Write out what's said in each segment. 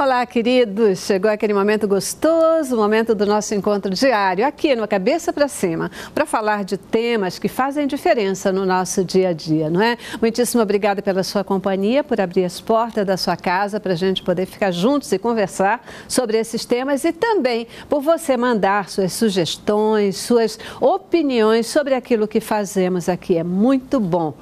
Olá, queridos! Chegou aquele momento gostoso, o momento do nosso encontro diário, aqui no Cabeça para Cima, para falar de temas que fazem diferença no nosso dia a dia, não é? Muitíssimo obrigada pela sua companhia, por abrir as portas da sua casa para a gente poder ficar juntos e conversar sobre esses temas e também por você mandar suas sugestões, suas opiniões sobre aquilo que fazemos aqui. É muito bom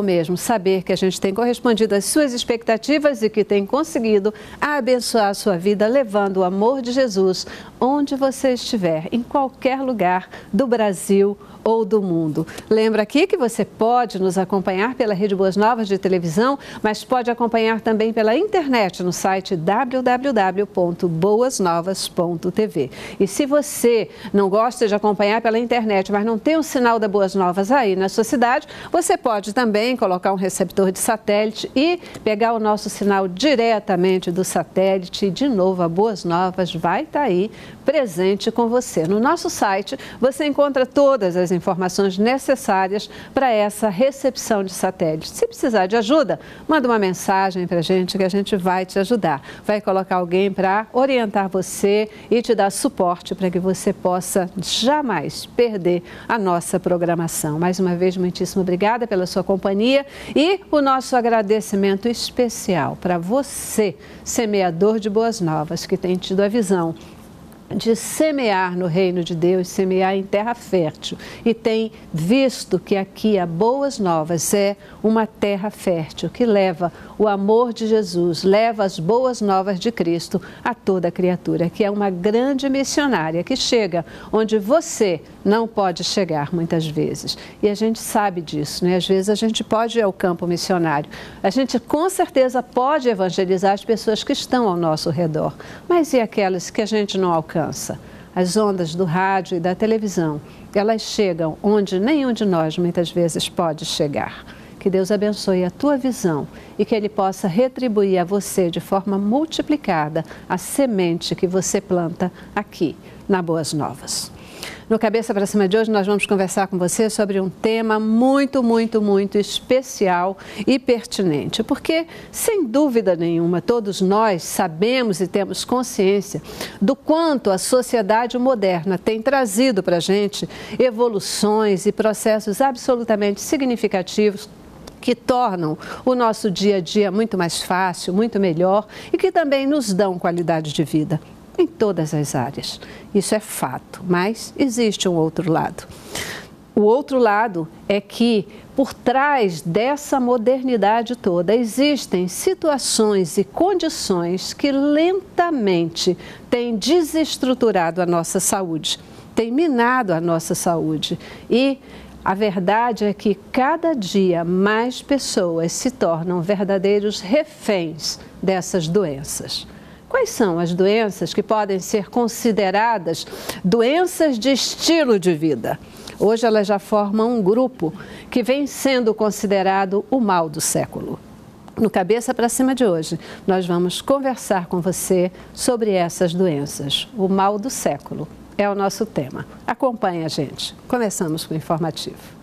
mesmo saber que a gente tem correspondido às suas expectativas e que tem conseguido abençoar a sua vida, levando o amor de Jesus onde você estiver, em qualquer lugar do Brasil ou do mundo. Lembra aqui que você pode nos acompanhar pela Rede Boas Novas de televisão, mas pode acompanhar também pela internet no site www.boasnovas.tv. E se você não gosta de acompanhar pela internet, mas não tem o sinal da Boas Novas aí na sua cidade, você pode também colocar um receptor de satélite e pegar o nosso sinal diretamente do satélite. E, de novo, a Boas Novas vai estar aí presente com você. No nosso site, você encontra todas as informações necessárias para essa recepção de satélite. Se precisar de ajuda, manda uma mensagem para a gente que a gente vai te ajudar. Vai colocar alguém para orientar você e te dar suporte para que você possa jamais perder a nossa programação. Mais uma vez, muitíssimo obrigada pela sua companhia e o nosso agradecimento especial para você, semeador de boas novas, que tem tido a visão de semear no reino de Deus, semear em terra fértil e tem visto que aqui a Boas Novas é uma terra fértil que leva o amor de Jesus, leva as boas novas de Cristo a toda criatura, que é uma grande missionária que chega onde você não pode chegar muitas vezes. E a gente sabe disso, né? Às vezes a gente pode ir ao campo missionário, a gente com certeza pode evangelizar as pessoas que estão ao nosso redor, mas e aquelas que a gente não alcança? As ondas do rádio e da televisão, elas chegam onde nenhum de nós muitas vezes pode chegar. Que Deus abençoe a tua visão e que Ele possa retribuir a você de forma multiplicada a semente que você planta aqui na Boas Novas. No Cabeça para Cima de hoje, nós vamos conversar com você sobre um tema muito especial e pertinente. Porque, sem dúvida nenhuma, todos nós sabemos e temos consciência do quanto a sociedade moderna tem trazido para a gente evoluções e processos absolutamente significativos que tornam o nosso dia a dia muito mais fácil, muito melhor e que também nos dão qualidade de vida em todas as áreas. Isso é fato, mas existe um outro lado. O outro lado é que, por trás dessa modernidade toda, existem situações e condições que lentamente têm desestruturado a nossa saúde, têm minado a nossa saúde. E a verdade é que cada dia mais pessoas se tornam verdadeiros reféns dessas doenças. Quais são as doenças que podem ser consideradas doenças de estilo de vida? Hoje elas já formam um grupo que vem sendo considerado o mal do século. No Cabeça para Cima de hoje, nós vamos conversar com você sobre essas doenças. O mal do século é o nosso tema. Acompanhe a gente. Começamos com o informativo.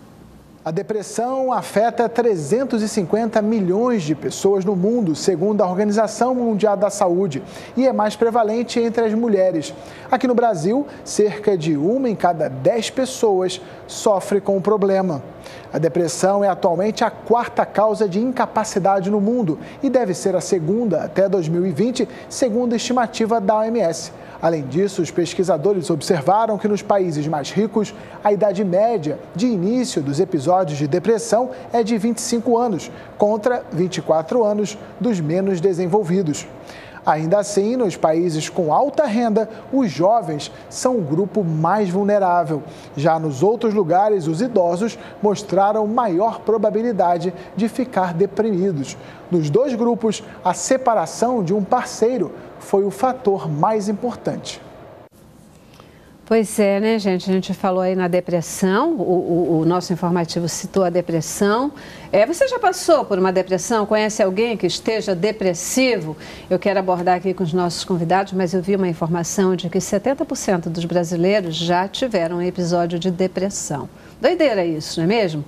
A depressão afeta 350 milhões de pessoas no mundo, segundo a Organização Mundial da Saúde, e é mais prevalente entre as mulheres. Aqui no Brasil, cerca de 1 em cada 10 pessoas sofre com o problema. A depressão é atualmente a 4ª causa de incapacidade no mundo e deve ser a 2ª até 2020, segundo a estimativa da OMS. Além disso, os pesquisadores observaram que nos países mais ricos, a idade média de início dos episódios de depressão é de 25 anos, contra 24 anos dos menos desenvolvidos. Ainda assim, nos países com alta renda, os jovens são o grupo mais vulnerável. Já nos outros lugares, os idosos mostraram maior probabilidade de ficar deprimidos. Nos dois grupos, a separação de um parceiro foi o fator mais importante. Pois é, né, gente? A gente falou aí na depressão, o nosso informativo citou a depressão. Você já passou por uma depressão? Conhece alguém que esteja depressivo? Eu quero abordar aqui com os nossos convidados, mas eu vi uma informação de que 70% dos brasileiros já tiveram um episódio de depressão. Doideira isso, não é mesmo?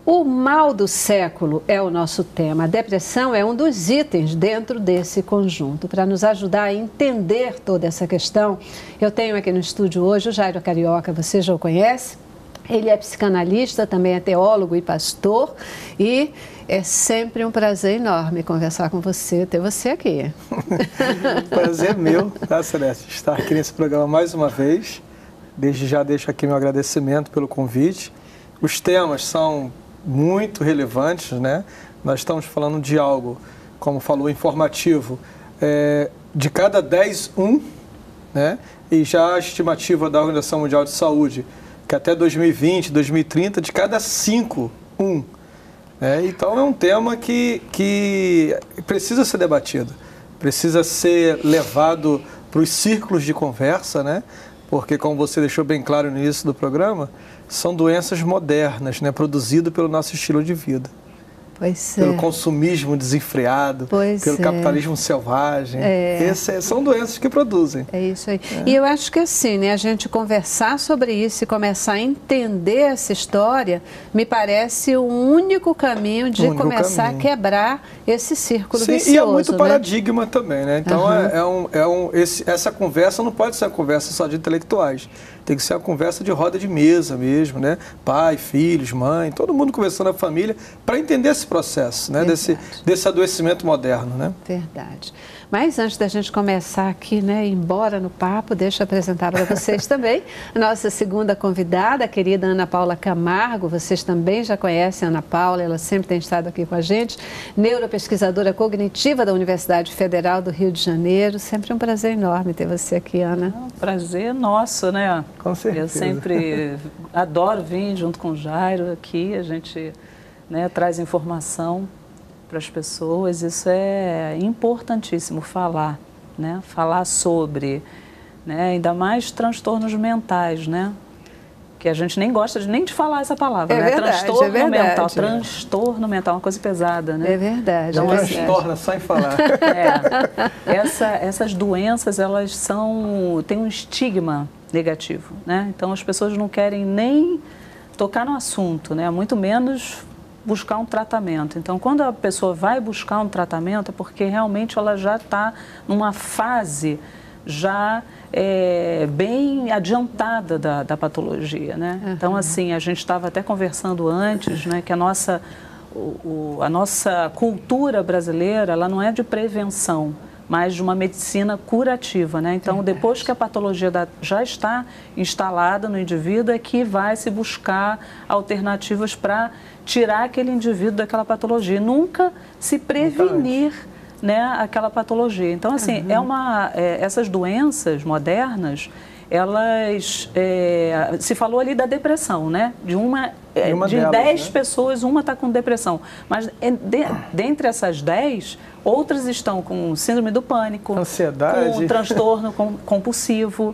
O mal do século é o nosso tema. A depressão é um dos itens dentro desse conjunto. Para nos ajudar a entender toda essa questão, eu tenho aqui no estúdio hoje o Jairo Carioca, você já o conhece? Ele é psicanalista, também é teólogo e pastor, e é sempre um prazer enorme conversar com você, ter você aqui. Prazer meu, tá, Celeste, estar aqui nesse programa mais uma vez. Desde já deixo aqui meu agradecimento pelo convite. Os temas são muito relevantes, né? Nós estamos falando de algo, como falou, informativo, de cada 10, 1, né? E já a estimativa da Organização Mundial de Saúde, que até 2020, 2030, de cada 5, 1. Então é um tema que precisa ser debatido, precisa ser levado para os círculos de conversa, né? Porque, como você deixou bem claro no início do programa, são doenças modernas, né? Produzidas pelo nosso estilo de vida. Pois pelo consumismo desenfreado, pelo capitalismo selvagem. São doenças que produzem. É isso aí. E eu acho que assim, né, a gente conversar sobre isso e começar a entender essa história, me parece o único caminho de começar a quebrar esse círculo vicioso. E é muito paradigma também, né? Então, essa conversa não pode ser uma conversa só de intelectuais. Tem que ser uma conversa de roda de mesa mesmo, né? Pai, filhos, mãe, todo mundo conversando na família para entender esse processo, né? Desse adoecimento moderno, né? Verdade. Mas antes da gente começar aqui, né, ir embora no papo, deixa eu apresentar para vocês também a nossa segunda convidada, a querida Ana Paula Camargo. Vocês também já conhecem a Ana Paula, ela sempre tem estado aqui com a gente, neuropesquisadora cognitiva da Universidade Federal do Rio de Janeiro. Sempre um prazer enorme ter você aqui, Ana. É um prazer nosso, né? Com certeza. Eu sempre adoro vir junto com o Jairo aqui, a gente, né, traz informação para as pessoas. Isso é importantíssimo falar, né? Falar sobre, né? Ainda mais transtornos mentais, né? Que a gente nem gosta nem de falar essa palavra, né? Verdade, transtorno mental, transtorno mental, uma coisa pesada, né? É verdade. Não transtorna só em falar. Essas doenças, elas têm um estigma negativo, né? Então as pessoas não querem nem tocar no assunto, né? Muito menos buscar um tratamento. Então, quando a pessoa vai buscar um tratamento, é porque realmente ela já está numa fase já bem adiantada da patologia, né? Então, assim, a gente estava até conversando antes, né, que a nossa cultura brasileira, ela não é de prevenção, mas de uma medicina curativa, né? Então, depois que a patologia já está instalada no indivíduo, é que vai se buscar alternativas para tirar aquele indivíduo daquela patologia, nunca se prevenir, né, aquela patologia. Então, assim, essas doenças modernas, elas, se falou ali da depressão, né? De delas, 10 pessoas, uma está com depressão. Mas dentre essas 10, outras estão com síndrome do pânico, ansiedade, com transtorno compulsivo,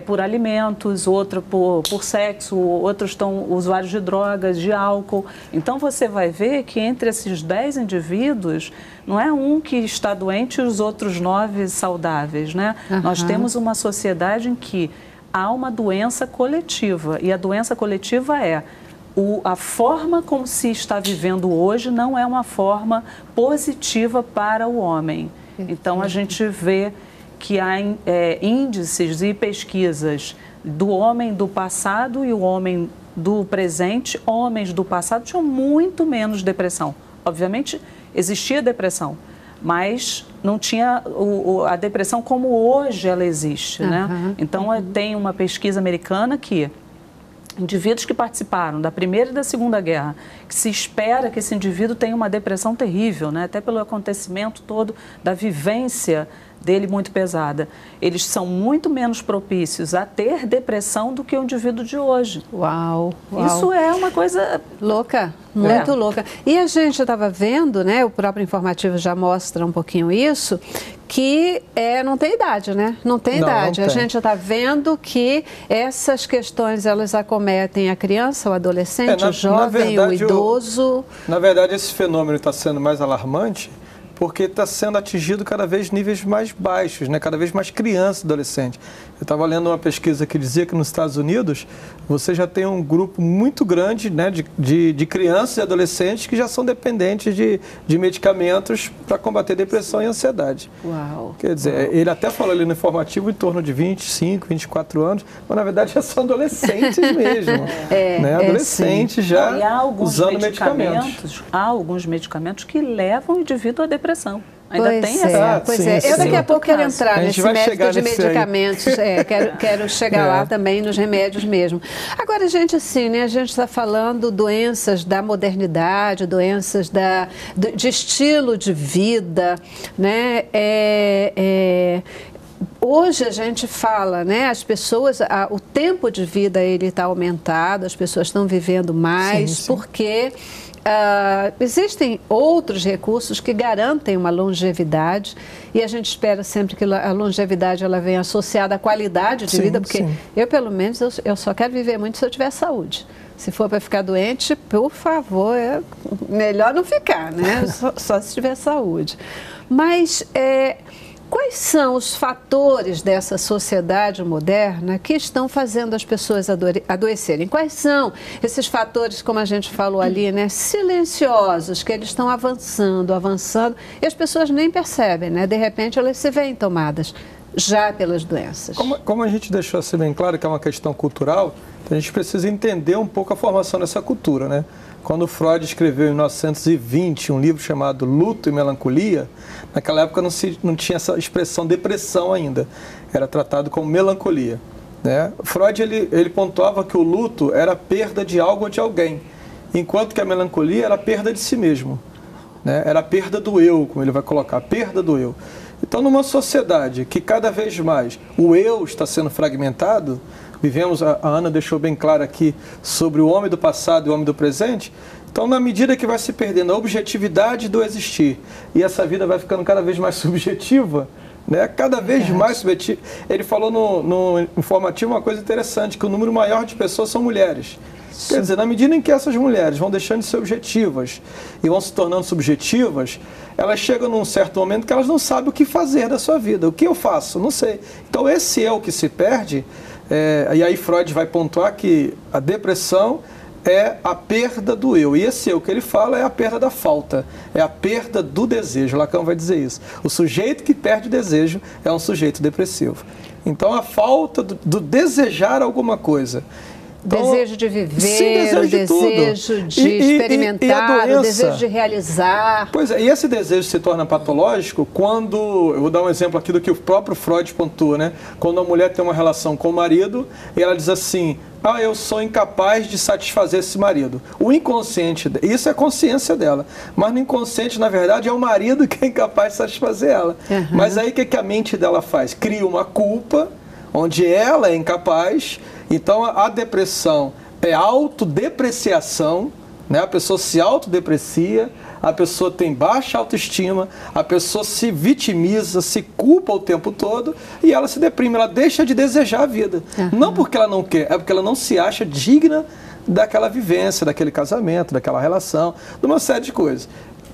por alimentos, outro por sexo, outros estão usuários de drogas, de álcool. Então, você vai ver que entre esses 10 indivíduos, não é um que está doente e os outros 9 saudáveis, né? Nós temos uma sociedade em que há uma doença coletiva, e a doença coletiva a forma como se está vivendo hoje não é uma forma positiva para o homem. Então, a gente vê que há índices e pesquisas do homem do passado e o homem do presente. Homens do passado tinham muito menos depressão. Obviamente, existia depressão, mas não tinha a depressão como hoje ela existe, né? Então, tem uma pesquisa americana que indivíduos que participaram da Primeira e da Segunda Guerra, que se espera que esse indivíduo tenha uma depressão terrível, né? Até pelo acontecimento todo da vivência dele muito pesada. Eles são muito menos propícios a ter depressão do que o indivíduo de hoje. Uau! Isso é uma coisa louca, muito louca. E a gente estava vendo, né, o próprio informativo já mostra um pouquinho isso, que não tem idade, né? Não tem idade. A gente está vendo que essas questões, elas acometem a criança, o adolescente, o jovem, o idoso. Na verdade, esse fenômeno está sendo mais alarmante porque está sendo atingido cada vez níveis mais baixos, né? Cada vez mais crianças e adolescentes. Eu estava lendo uma pesquisa que dizia que nos Estados Unidos você já tem um grupo muito grande, né, de crianças e adolescentes que já são dependentes de medicamentos para combater depressão e ansiedade. Uau! Quer dizer, ele até falou ali no informativo em torno de 25, 24 anos, mas na verdade já são adolescentes mesmo. Né? Adolescentes já usando medicamentos. Há alguns medicamentos que levam o indivíduo à depressão. Ainda Pois tem é, essa. pois é. Eu daqui a pouco quero entrar nesse método de medicamentos. Quero chegar lá também nos remédios mesmo. Agora, gente, assim, né? A gente está falando doenças da modernidade, doenças de estilo de vida, né? Hoje a gente fala, né? As pessoas, o tempo de vida ele está aumentado, as pessoas estão vivendo mais, porque existem outros recursos que garantem uma longevidade e a gente espera sempre que a longevidade ela venha associada à qualidade de vida, porque eu, pelo menos, eu só quero viver muito se eu tiver saúde. Se for para ficar doente, por favor, é melhor não ficar, né? Só se tiver saúde. Mas quais são os fatores dessa sociedade moderna que estão fazendo as pessoas adoecerem? Quais são esses fatores, como a gente falou ali, né, silenciosos, que eles estão avançando, e as pessoas nem percebem, né? De repente elas se veem tomadas já pelas doenças. Como a gente deixou assim bem claro que é uma questão cultural, a gente precisa entender um pouco a formação dessa cultura, né? Quando Freud escreveu em 1920 um livro chamado Luto e Melancolia, naquela época não tinha essa expressão depressão ainda, era tratado como melancolia, né? Freud ele pontuava que o luto era a perda de algo ou de alguém, enquanto que a melancolia era a perda de si mesmo, né? Era a perda do eu, como ele vai colocar, a perda do eu. Então, numa sociedade que cada vez mais o eu está sendo fragmentado, vivemos, a Ana deixou bem claro aqui, sobre o homem do passado e o homem do presente. Então, na medida que vai se perdendo a objetividade do existir e essa vida vai ficando cada vez mais subjetiva, né? Cada vez mais subjetiva. Ele falou no informativo uma coisa interessante, que o número maior de pessoas são mulheres. Quer dizer, na medida em que essas mulheres vão deixando de ser objetivas e vão se tornando subjetivas, elas chegam num certo momento que elas não sabem o que fazer da sua vida. O que eu faço? Não sei. Então, esse eu que se perde, e aí Freud vai pontuar que a depressão é a perda do eu. E esse eu que ele fala é a perda da falta, é a perda do desejo. Lacan vai dizer isso. O sujeito que perde o desejo é um sujeito depressivo. Então, a falta do desejar alguma coisa. Então, desejo de viver, sim, o desejo de experimentar, o desejo de realizar. Pois é, e esse desejo se torna patológico quando, eu vou dar um exemplo aqui do que o próprio Freud pontua, né? Quando a mulher tem uma relação com o marido e ela diz assim, eu sou incapaz de satisfazer esse marido. O inconsciente, isso é a consciência dela, mas no inconsciente, na verdade, é o marido que é incapaz de satisfazer ela. Mas aí o que a mente dela faz? Cria uma culpa, onde ela é incapaz. Então, a depressão é autodepreciação, né? A pessoa se autodeprecia, a pessoa tem baixa autoestima, a pessoa se vitimiza, se culpa o tempo todo e ela se deprime, ela deixa de desejar a vida. Não porque ela não quer, é porque ela não se acha digna daquela vivência, daquele casamento, daquela relação, de uma série de coisas.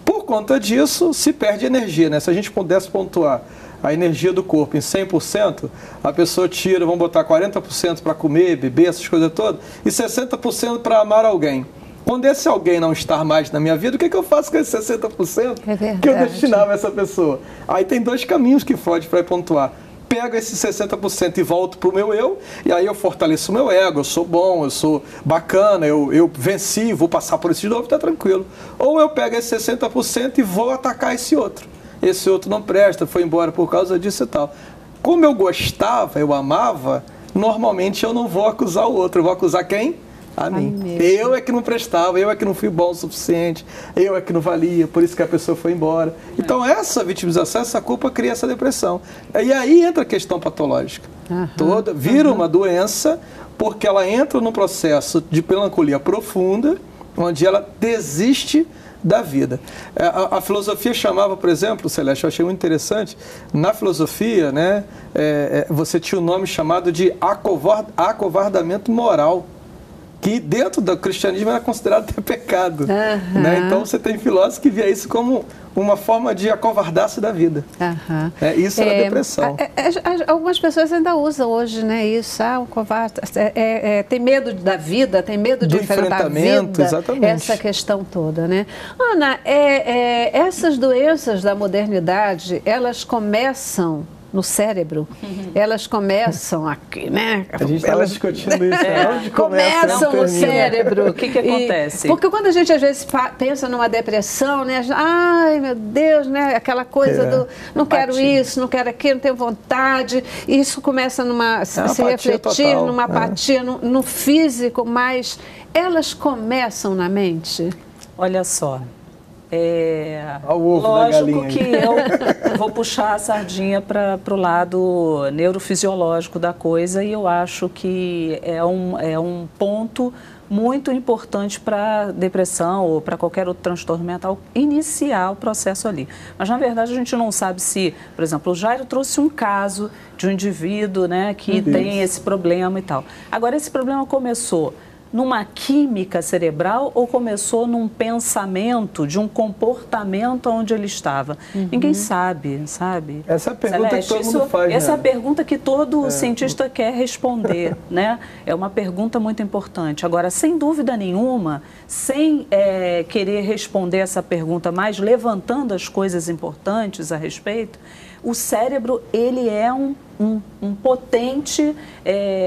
Por conta disso, se perde energia, né? Se a gente pudesse pontuar a energia do corpo em 100%, a pessoa tira, vamos botar 40% para comer, beber, essas coisas todas, e 60% para amar alguém. Quando esse alguém não estar mais na minha vida, o que eu faço com esse 60% que eu destinava a essa pessoa? Aí tem dois caminhos que Freud vai pontuar. Pego esse 60% e volto para o meu eu, e aí eu fortaleço o meu ego, eu sou bom, eu sou bacana, eu venci, vou passar por isso de novo, está tranquilo. Ou eu pego esse 60% e vou atacar esse outro. Esse outro não presta, foi embora por causa disso e tal. Como eu gostava, eu amava, normalmente eu não vou acusar o outro, eu vou acusar quem? A mim. Eu é que não prestava, eu é que não fui bom o suficiente, eu é que não valia, por isso que a pessoa foi embora. Então essa vitimização, essa culpa cria essa depressão. E aí entra a questão patológica. Toda, vira uma doença, porque ela entra num processo de melancolia profunda, onde ela desiste da vida. A filosofia chamava, por exemplo, Celeste, eu achei muito interessante, na filosofia, né, você tinha o nome chamado de acovardamento moral. que dentro do cristianismo era considerado até pecado. Né? Então você tem filósofos que via isso como uma forma de acovardar-se da vida. Isso era depressão. Algumas pessoas ainda usam hoje, né, isso, o covarde, tem medo da vida, tem medo de enfrentar a vida, exatamente. Essa questão toda, né? Ana, essas doenças da modernidade, elas começam no cérebro, elas começam aqui, né? A gente estava discutindo isso. Onde começam no cérebro. O que acontece? Porque quando a gente às vezes pensa numa depressão, né? Ai, meu Deus, né? Aquela coisa do não quero isso, não quero aquilo, não tenho vontade. E isso começa a se refletir total, numa apatia, no físico, mas elas começam na mente. Olha só. Ovo lógico que eu vou puxar a sardinha para o lado neurofisiológico da coisa e eu acho que é um ponto muito importante para depressão ou para qualquer outro transtorno mental iniciar o processo ali. Mas, na verdade, a gente não sabe se, por exemplo, o Jairo trouxe um caso de um indivíduo, né, que tem esse problema e tal. Agora, esse problema começou numa química cerebral ou começou num pensamento, de um comportamento onde ele estava? Ninguém sabe, sabe? Essa é a pergunta Celeste, que todo mundo faz. Essa é a pergunta que todo cientista quer responder, né? É uma pergunta muito importante. Agora, sem dúvida nenhuma, sem querer responder essa pergunta, mas levantando as coisas importantes a respeito, o cérebro, ele é um potente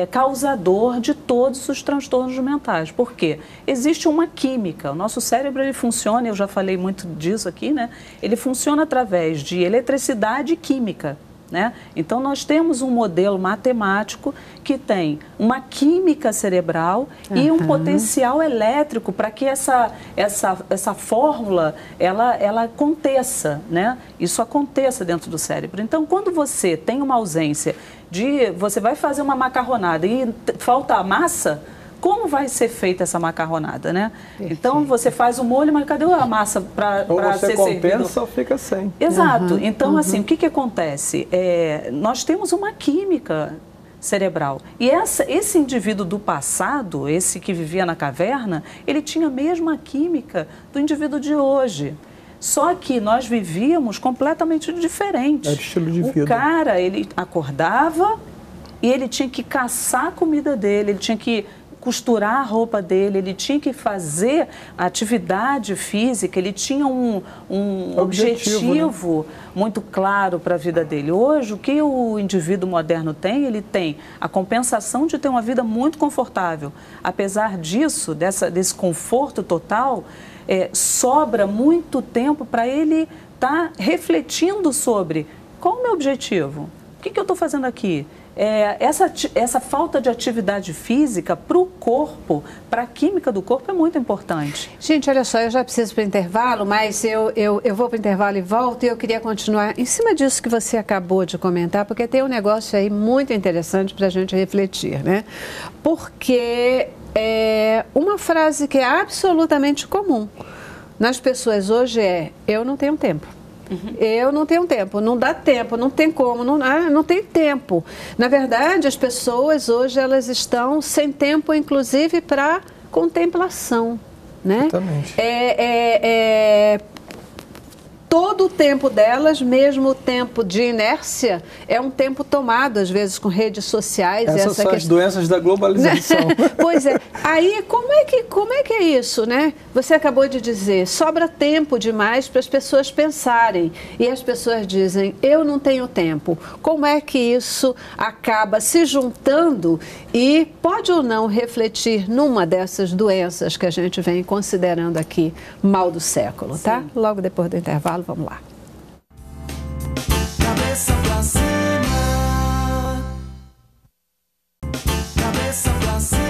causador de todos os transtornos mentais. Por quê? Existe uma química. O nosso cérebro, ele funciona, eu já falei muito disso aqui, né? Ele funciona através de eletricidade e química. Né? Então, nós temos um modelo matemático que tem uma química cerebral e um potencial elétrico para que essa fórmula ela aconteça, né? Isso aconteça dentro do cérebro. Então, quando você tem uma ausência você vai fazer uma macarronada e falta a massa, como vai ser feita essa macarronada, né? Perfeito. Então, você faz o molho, mas cadê a massa para ser servido? Ou você compensa ou fica sem. Exato. Então, assim, o que acontece? Nós temos uma química cerebral. E esse indivíduo do passado, esse que vivia na caverna, ele tinha a mesma química do indivíduo de hoje. Só que nós vivíamos completamente diferente. É o estilo de vida. O cara, ele acordava e ele tinha que caçar a comida dele, ele tinha que costurar a roupa dele, ele tinha que fazer atividade física, ele tinha um objetivo, né, muito claro para a vida dele. Hoje, o que o indivíduo moderno tem? Ele tem a compensação de ter uma vida muito confortável. Apesar disso, desse conforto total, sobra muito tempo para ele estar refletindo sobre qual é o meu objetivo, o que eu estou fazendo aqui. Essa falta de atividade física para o corpo, para a química do corpo, é muito importante. Gente, olha só, eu já preciso para o intervalo, mas eu vou para o intervalo e volto, e eu queria continuar em cima disso que você acabou de comentar, porque tem um negócio aí muito interessante para a gente refletir, né? Porque uma frase que é absolutamente comum nas pessoas hoje eu não tenho tempo. Eu não tenho tempo, não dá tempo, não tem como, não tem tempo. Na verdade, as pessoas hoje, elas estão sem tempo, inclusive, para contemplação, né? Exatamente. Todo o tempo delas, mesmo o tempo de inércia, é um tempo tomado, às vezes, com redes sociais. Essas são as doenças da globalização. Pois é. Aí, como é que é isso, né? Você acabou de dizer, sobra tempo demais para as pessoas pensarem. E as pessoas dizem, eu não tenho tempo. Como é que isso acaba se juntando e pode ou não refletir numa dessas doenças que a gente vem considerando aqui mal do século, tá? Sim. Logo depois do intervalo, vamos lá. Cabeça pra cima. Cabeça pra cima.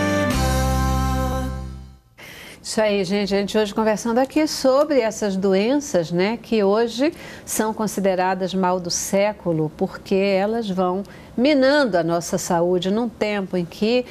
Isso aí, gente. A gente hoje conversando aqui sobre essas doenças, né, que hoje são consideradas mal do século, porque elas vão minando a nossa saúde num tempo em que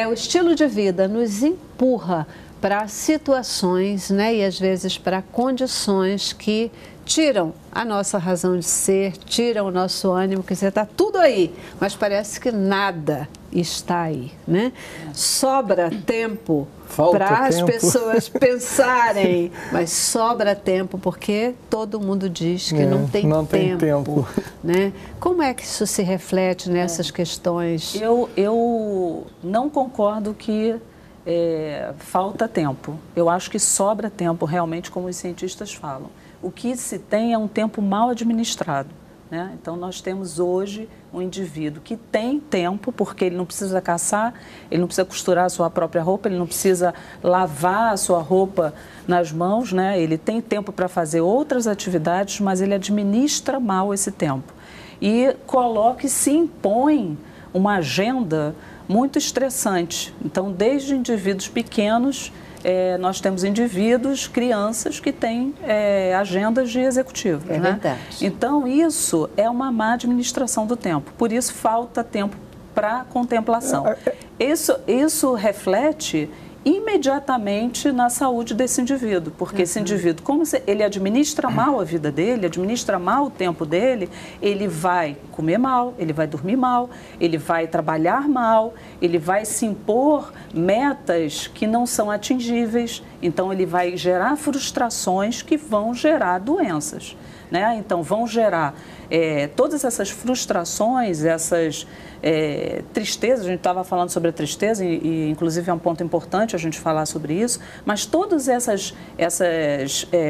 o estilo de vida nos empurra para situações, né, e às vezes para condições que tiram a nossa razão de ser, tiram o nosso ânimo, quer dizer, está tudo aí, mas parece que nada está aí, né? Sobra tempo para as pessoas pensarem, mas sobra tempo porque todo mundo diz que não tem tempo, né? Como é que isso se reflete nessas questões? Eu não concordo que falta tempo. Eu acho que sobra tempo, realmente, como os cientistas falam. O que se tem é um tempo mal administrado, né? Então, nós temos hoje um indivíduo que tem tempo, porque ele não precisa caçar, ele não precisa costurar a sua própria roupa, ele não precisa lavar a sua roupa nas mãos, né? Ele tem tempo para fazer outras atividades, mas ele administra mal esse tempo. E coloca e se impõe uma agenda muito estressante. Então, desde indivíduos pequenos, nós temos indivíduos, crianças que têm agendas de executivo. É, né? verdade. Então, isso é uma má administração do tempo. Por isso, falta tempo para contemplação. Isso reflete imediatamente na saúde desse indivíduo, porque esse indivíduo, como ele administra mal a vida dele, administra mal o tempo dele, ele vai comer mal, ele vai dormir mal, ele vai trabalhar mal, ele vai se impor metas que não são atingíveis, então ele vai gerar frustrações que vão gerar doenças, né? Então vão gerar todas essas frustrações, essas tristezas. A gente estava falando sobre a tristeza e inclusive é um ponto importante a gente falar sobre isso, mas todas essas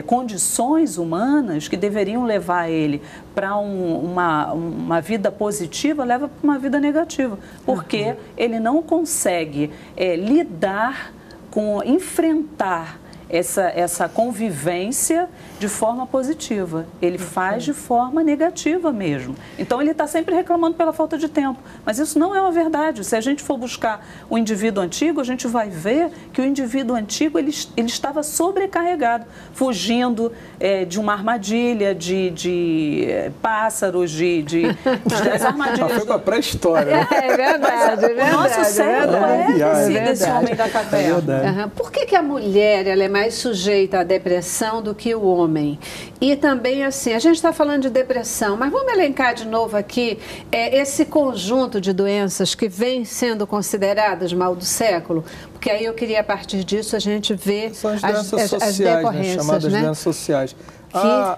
condições humanas que deveriam levar ele para uma vida positiva, leva para uma vida negativa, porque ele não consegue lidar com, enfrentar essa convivência de forma positiva. Ele faz de forma negativa mesmo. Então, ele está sempre reclamando pela falta de tempo. Mas isso não é uma verdade. Se a gente for buscar o indivíduo antigo, a gente vai ver que o indivíduo antigo ele estava sobrecarregado, fugindo de uma armadilha, de pássaros, das armadilhas. Foi para a pré-história. Né? É verdade, é verdade. O nosso cérebro desse homem da caverna. Por que a mulher ela é mais sujeita à depressão do que o homem? E também, assim, a gente está falando de depressão, mas vamos elencar de novo aqui esse conjunto de doenças que vem sendo consideradas mal do século, porque aí eu queria, a partir disso, a gente ver são as doenças sociais, decorrências, né? Chamadas né? doenças sociais.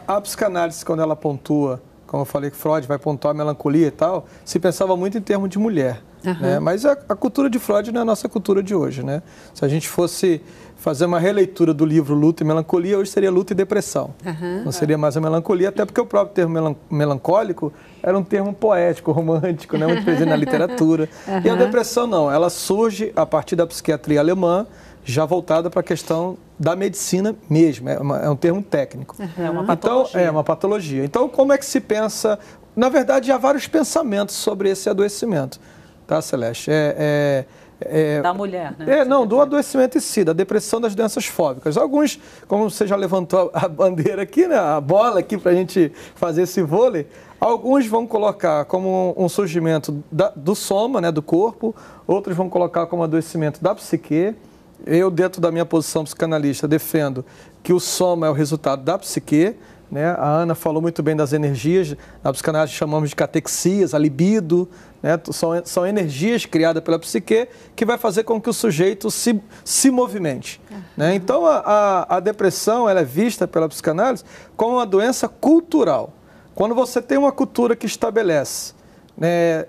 A psicanálise, quando ela pontua, como eu falei que Freud vai pontuar a melancolia e tal, se pensava muito em termos de mulher. Né? Mas a cultura de Freud não é a nossa cultura de hoje. Né? Se a gente fosse fazer uma releitura do livro Luto e Melancolia, hoje seria luto e depressão. Não seria mais a melancolia, até porque o próprio termo melancólico era um termo poético, romântico, né? Muito presente na literatura. E a depressão não, ela surge a partir da psiquiatria alemã, já voltada para a questão da medicina mesmo, é um termo técnico. É uma patologia. Então, é uma patologia. Então, como é que se pensa? Na verdade, há vários pensamentos sobre esse adoecimento, tá, Celeste? Da mulher, né? Do adoecimento em si, da depressão, das doenças fóbicas. Alguns, como você já levantou a bandeira aqui, né, a bola aqui para a gente fazer esse vôlei, alguns vão colocar como um surgimento do soma, né, do corpo, outros vão colocar como adoecimento da psique. Eu, dentro da minha posição psicanalista, defendo que o soma é o resultado da psique. Né? A Ana falou muito bem das energias, na psicanálise chamamos de catexias, a libido, né? São energias criadas pela psique que vai fazer com que o sujeito se movimente. Né? Então, a depressão ela é vista pela psicanálise como uma doença cultural. Quando você tem uma cultura que estabelece, né,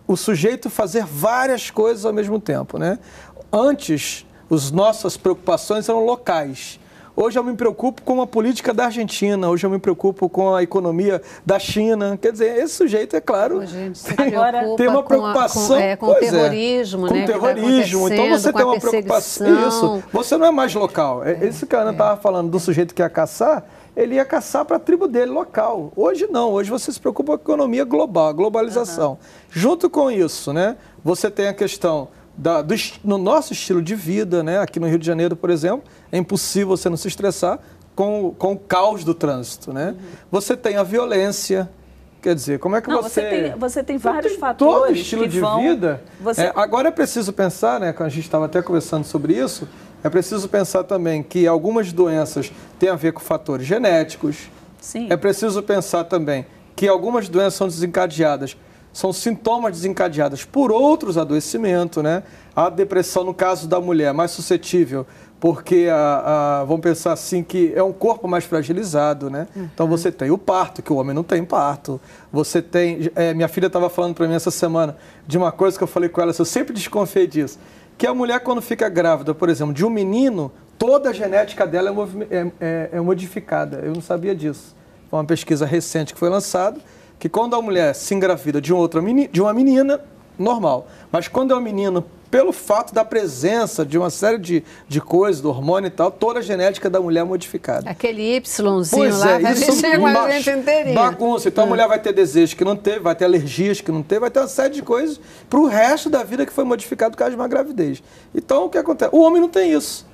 o sujeito fazer várias coisas ao mesmo tempo. Né? Antes, as nossas preocupações eram locais. Hoje eu me preocupo com a política da Argentina, hoje eu me preocupo com a economia da China. Quer dizer, esse sujeito, é claro, tem uma preocupação com o terrorismo, né? Com terrorismo. Então você tem uma preocupação. Isso. Você não é mais local. Isso que a Ana estava falando do sujeito que ia caçar, ele ia caçar para a tribo dele, local. Hoje não, hoje você se preocupa com a economia global, a globalização. Junto com isso, né, você tem a questão no nosso estilo de vida, né? Aqui no Rio de Janeiro, por exemplo, é impossível você não se estressar com o caos do trânsito. Né? Você tem a violência, quer dizer, como é que você tem vários fatores todo estilo de vida. Agora é preciso pensar, né, quando a gente estava até conversando sobre isso, É preciso pensar também que algumas doenças têm a ver com fatores genéticos. Sim. É preciso pensar também que algumas doenças são desencadeadas, são sintomas desencadeados por outros adoecimentos, né? A depressão, no caso da mulher, é mais suscetível, porque, vamos pensar assim, que é um corpo mais fragilizado, né? Então você tem o parto, que o homem não tem parto. Você tem... minha filha estava falando para mim essa semana de uma coisa que eu falei com ela, eu sempre desconfiei disso, que a mulher, quando fica grávida, por exemplo, de um menino, toda a genética dela é modificada. Eu não sabia disso. Foi uma pesquisa recente que foi lançada, que quando a mulher se engravida de uma menina, normal. Mas quando é um menino, pelo fato da presença de uma série de coisas, do hormônio e tal, toda a genética da mulher é modificada. Aquele Yzinho lá vai mexer com a gente inteirinha. Bagunça. Então a mulher vai ter desejos que não teve, vai ter alergias que não teve, vai ter uma série de coisas para o resto da vida que foi modificado por causa de uma gravidez. Então o que acontece? O homem não tem isso.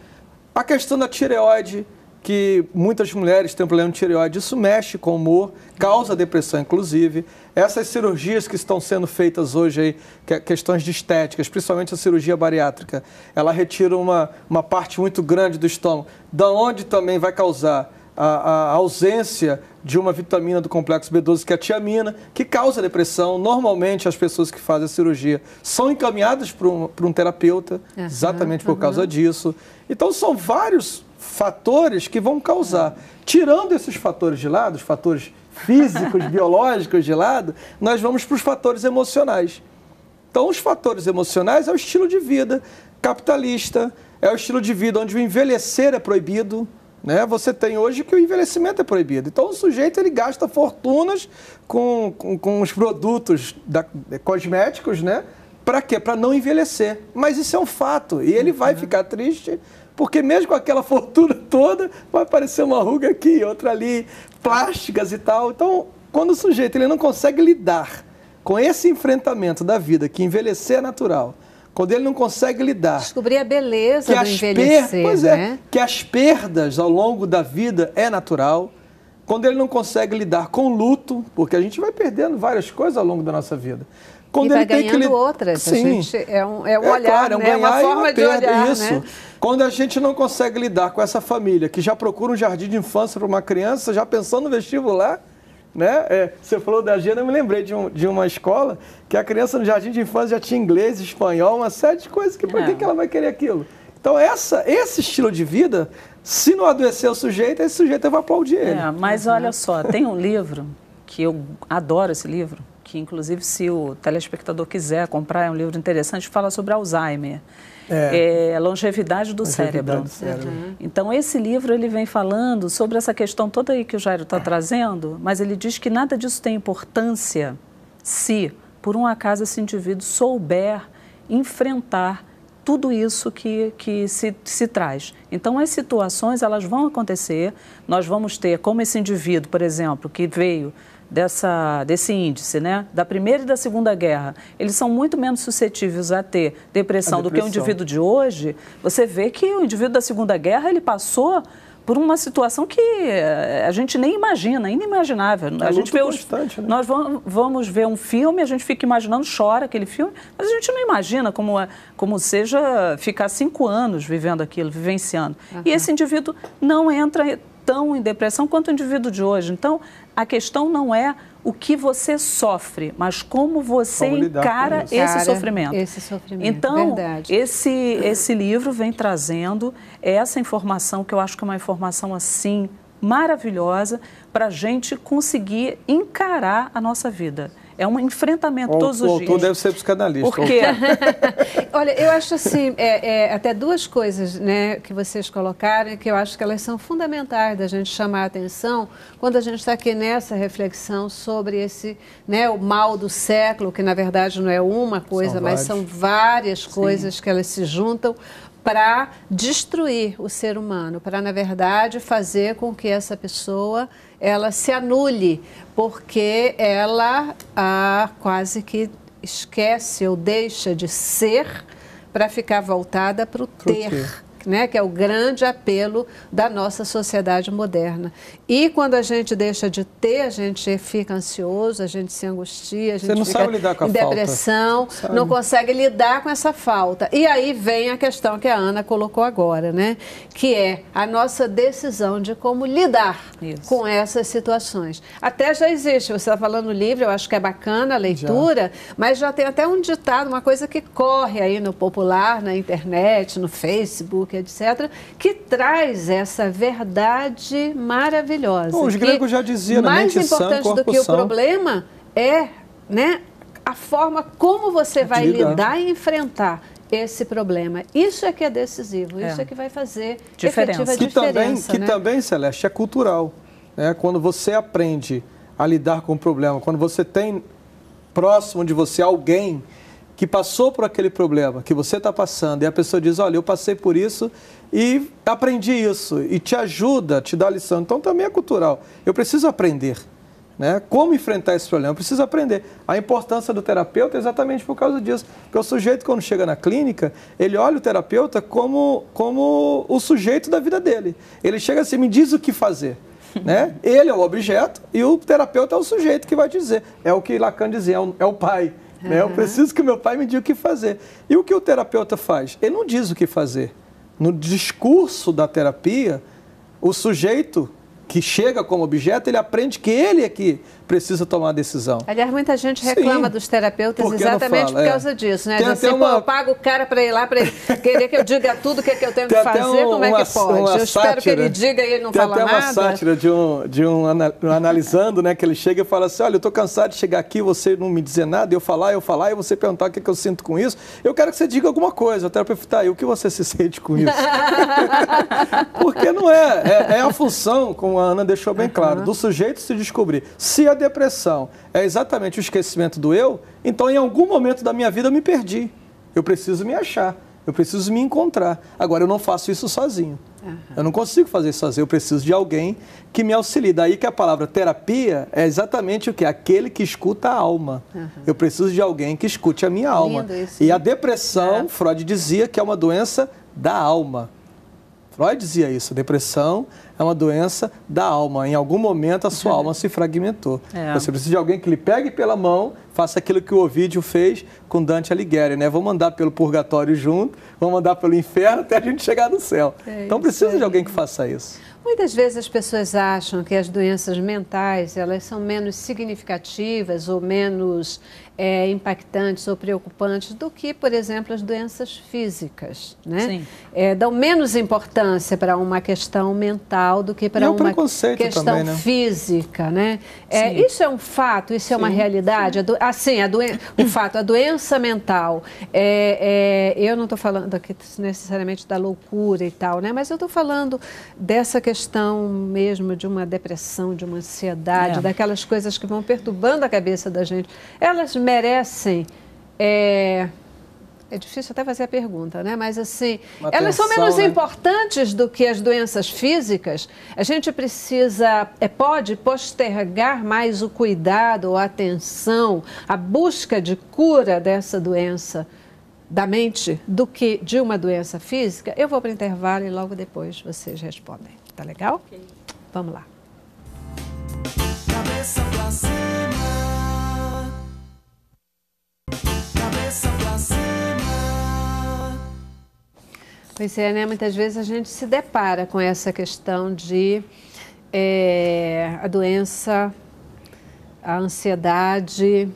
A questão da tireoide, que muitas mulheres têm problema de tireoide, isso mexe com o humor, causa depressão, inclusive. Essas cirurgias que estão sendo feitas hoje, aí, questões de estéticas, principalmente a cirurgia bariátrica, ela retira uma parte muito grande do estômago, da onde também vai causar a ausência de uma vitamina do complexo B12, que é a tiamina, que causa depressão. Normalmente, as pessoas que fazem a cirurgia são encaminhadas para um terapeuta, exatamente por causa disso. Então, são vários fatores que vão causar. Tirando esses fatores de lado, os fatores físicos, biológicos de lado, nós vamos para os fatores emocionais. Então, os fatores emocionais é o estilo de vida capitalista, é o estilo de vida onde o envelhecer é proibido, né? Você tem hoje que o envelhecimento é proibido. Então, o sujeito ele gasta fortunas com os produtos cosméticos, né? Para quê? Para não envelhecer. Mas isso é um fato. E ele vai ficar triste, porque mesmo com aquela fortuna toda, vai aparecer uma ruga aqui, outra ali, plásticas e tal. Então, quando o sujeito ele não consegue lidar com esse enfrentamento da vida, que envelhecer é natural, quando ele não consegue lidar... Descobrir a beleza do envelhecer, né? Que as perdas ao longo da vida é natural. Quando ele não consegue lidar com o luto, porque a gente vai perdendo várias coisas ao longo da nossa vida. Quando e ele vai tem ganhando que... outras. Sim. É um olhar, claro, né? É uma forma de olhar, isso. né? Quando a gente não consegue lidar com essa família que já procura um jardim de infância para uma criança, já pensando no vestibular, né? Você falou da Gina, eu me lembrei de uma escola que a criança no jardim de infância já tinha inglês, espanhol, uma série de coisas que por que ela vai querer aquilo? Então, esse estilo de vida, se não adoecer o sujeito, esse sujeito vai aplaudir ele. Mas olha só, tem um livro que eu adoro esse livro, que inclusive se o telespectador quiser comprar, é um livro interessante, fala sobre Alzheimer. Longevidade do cérebro. Então, esse livro ele vem falando sobre essa questão toda aí que o Jairo está trazendo, mas ele diz que nada disso tem importância se, por um acaso, esse indivíduo souber enfrentar tudo isso que se traz. Então, as situações elas vão acontecer, nós vamos ter, como esse indivíduo, por exemplo, que veio desse índice, né, da Primeira e da Segunda Guerra, eles são muito menos suscetíveis a ter depressão do que o indivíduo de hoje. Você vê que o indivíduo da Segunda Guerra, ele passou por uma situação que a gente nem imagina, inimaginável. A gente vê constante, né? Nós vamos ver um filme, a gente fica imaginando, chora aquele filme, mas a gente não imagina como seja ficar 5 anos vivendo aquilo, vivenciando. E esse indivíduo não entra tão em depressão quanto o indivíduo de hoje. Então, a questão não é o que você sofre, mas como você encara esse sofrimento. Então, verdade. Esse livro vem trazendo essa informação, que eu acho que é uma informação assim maravilhosa para a gente conseguir encarar a nossa vida. É um enfrentamento todos os dias. O autor deve ser psicanalista. Por quê? Olha, eu acho assim, até duas coisas, né, que vocês colocaram, que eu acho que elas são fundamentais da gente chamar a atenção quando a gente está aqui nessa reflexão sobre esse, né, o mal do século, que na verdade não é uma coisa, mas são várias coisas que elas se juntam para destruir o ser humano, para, na verdade, fazer com que essa pessoa ela se anule, porque ela quase que esquece ou deixa de ser para ficar voltada para o ter. né, que é o grande apelo da nossa sociedade moderna. E quando a gente deixa de ter, a gente fica ansioso, a gente se angustia, a gente não fica sabe lidar com a em depressão, não consegue lidar com essa falta. E aí vem a questão que a Ana colocou agora, né, que é a nossa decisão de como lidar com essas situações. Até já existe, você está falando no livro, eu acho que é bacana a leitura, mas já tem até um ditado, uma coisa que corre aí no popular, na internet, no Facebook, etc., que traz essa verdade maravilhosa. Bom, os gregos já diziam, mais importante do que o problema é, né, a forma como você vai lidar e enfrentar esse problema. Isso é que é decisivo, isso é que vai fazer efetiva diferença. Que também, Celeste, é cultural. Né? Quando você aprende a lidar com o problema, quando você tem próximo de você alguém que passou por aquele problema que você está passando e a pessoa diz, olha, eu passei por isso e aprendi isso e te ajuda, te dá a lição. Então também é cultural. Eu preciso aprender, né? Como enfrentar esse problema, eu preciso aprender. A importância do terapeuta é exatamente por causa disso. Porque o sujeito, quando chega na clínica, ele olha o terapeuta como o sujeito da vida dele. Ele chega assim, me diz o que fazer. Né? Ele é o objeto e o terapeuta é o sujeito que vai dizer. É o que Lacan dizia, é o pai. Né? Eu preciso que meu pai me diga o que fazer. E o que o terapeuta faz? Ele não diz o que fazer. No discurso da terapia, o sujeito que chega como objeto, ele aprende que ele é que precisa tomar a decisão. Aliás, muita gente reclama dos terapeutas exatamente por causa disso, né? Diz assim, eu pago o cara para ir lá para querer que eu diga tudo o que eu tenho que fazer, como é que pode? Eu espero que ele diga e ele não fala nada. Tem até uma sátira de um analisando, né? Que ele chega e fala assim, olha, eu estou cansado de chegar aqui, você não me dizer nada, eu falar, e você perguntar o que eu sinto com isso. Eu quero que você diga alguma coisa. O terapeuta, tá, e o que você se sente com isso? Porque não é a função, como a Ana deixou bem claro, do sujeito se descobrir. Se a depressão é exatamente o esquecimento do eu, então em algum momento da minha vida eu me perdi. Eu preciso me achar, eu preciso me encontrar. Agora, eu não faço isso sozinho. Eu não consigo fazer isso sozinho, eu preciso de alguém que me auxilie. Daí que a palavra terapia é exatamente o quê? Aquele que escuta a alma. Eu preciso de alguém que escute a minha alma. E a depressão, Freud dizia que é uma doença da alma. Freud dizia isso, a depressão é uma doença da alma. Em algum momento a sua alma se fragmentou. Você precisa de alguém que lhe pegue pela mão, faça aquilo que o Ovídio fez com Dante Alighieri, né? Vamos andar pelo purgatório junto, vamos andar pelo inferno até a gente chegar no céu. Então precisa de alguém que faça isso. Muitas vezes as pessoas acham que as doenças mentais, elas são menos significativas ou menos impactantes ou preocupantes do que, por exemplo, as doenças físicas, né? Dão menos importância para uma questão mental do que para uma questão também, né? Física, né? Isso é um fato, isso é uma realidade. O fato, a doença mental, eu não estou falando aqui necessariamente da loucura e tal, né? Mas eu estou falando dessa questão mesmo de uma depressão, de uma ansiedade, daquelas coisas que vão perturbando a cabeça da gente. Elas merecem, é difícil até fazer a pergunta, né? Mas assim, elas são menos importantes do que as doenças físicas. A gente precisa, pode postergar mais o cuidado, a atenção, a busca de cura dessa doença da mente do que de uma doença física. Eu vou para o intervalo e logo depois vocês respondem. Tá legal? Okay. Vamos lá. Cabeça pra cima. Cabeça pra cima. Pois é, né? Muitas vezes a gente se depara com essa questão de a doença, a ansiedade,